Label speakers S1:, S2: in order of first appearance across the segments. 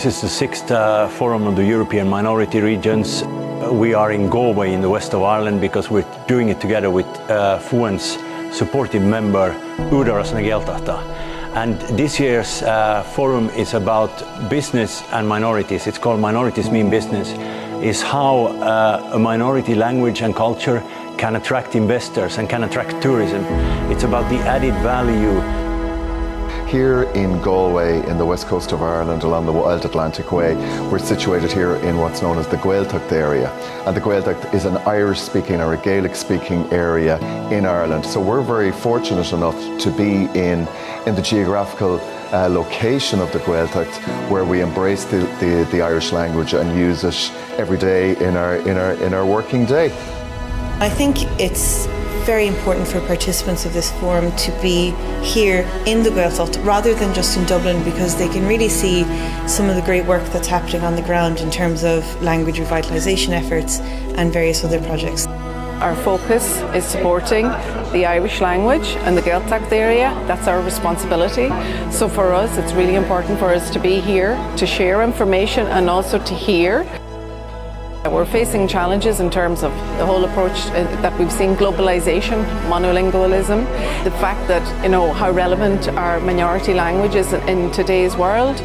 S1: This is the sixth Forum of the European Minority Regions. We are in Galway in the west of Ireland because we're doing it together with FUEN's supportive member Údarás na Gaeltachta. And this year's forum is about business and minorities. It's called Minorities Mean Business. Is how a minority language and culture can attract investors and can attract tourism. It's about the added value.
S2: Here in Galway, in the west coast of Ireland, along the Wild Atlantic Way, we're situated here in what's known as the Gaeltacht area. And the Gaeltacht is an Irish-speaking or a Gaelic-speaking area in Ireland. So we're very fortunate enough to be in the geographical location of the Gaeltacht, where we embrace the Irish language and use it every day in our working day.
S3: I think it's very important for participants of this forum to be here in the Gaeltacht rather than just in Dublin, because they can really see some of the great work that's happening on the ground in terms of language revitalisation efforts and various other projects.
S4: Our focus is supporting the Irish language and the Gaeltacht area. That's our responsibility. So for us, it's really important for us to be here, to share information and also to hear. We're facing challenges in terms of the whole approach that we've seen: globalization, monolingualism, the fact that, how relevant are minority languages in today's world,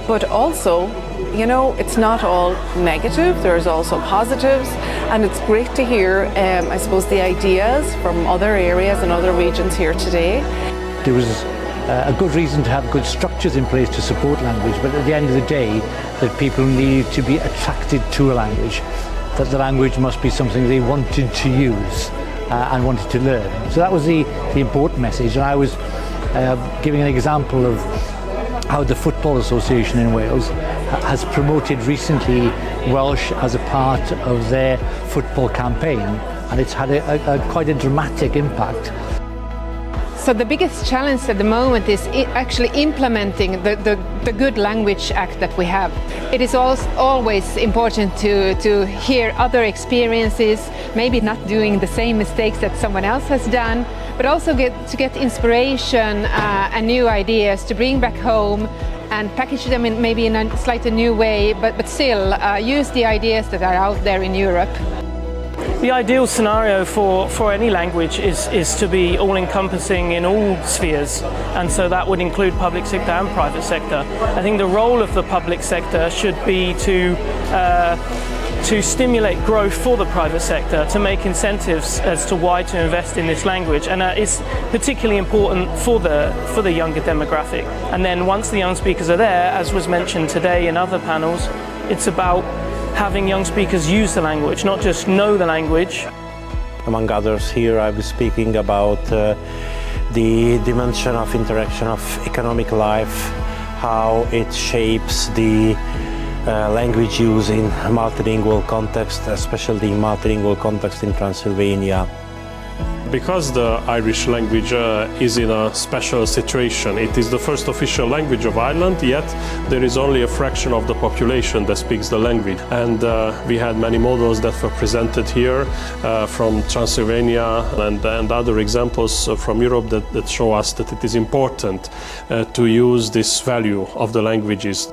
S4: but also, it's not all negative. There's also positives, and it's great to hear, I suppose, the ideas from other areas and other regions here today.
S5: There was a good reason to have good structures in place to support language, but at the end of the day, that people need to be attracted to a language, that the language must be something they wanted to use and wanted to learn. So that was the important message, and I was giving an example of how the Football Association in Wales has promoted recently Welsh as a part of their football campaign, and it's had quite a dramatic impact.
S6: So the biggest challenge at the moment is actually implementing the good language act that we have. It is always important to hear other experiences, maybe not doing the same mistakes that someone else has done, but also to get inspiration and new ideas to bring back home and package them in maybe in a slightly new way, but still use the ideas that are out there in Europe.
S7: The ideal scenario for any language is to be all-encompassing in all spheres, and so that would include public sector and private sector. I think the role of the public sector should be to stimulate growth for the private sector, to make incentives as to why to invest in this language, and it's particularly important for the younger demographic. And then once the young speakers are there, as was mentioned today in other panels, it's about having young speakers use the language, not just know the language.
S8: Among others, here I was speaking about the dimension of interaction of economic life, how it shapes the language use in multilingual context, especially the multilingual context in Transylvania.
S9: Because the Irish language is in a special situation, it is the first official language of Ireland, yet there is only a fraction of the population that speaks the language. And we had many models that were presented here from Transylvania and other examples from Europe that show us that it is important to use this value of the languages.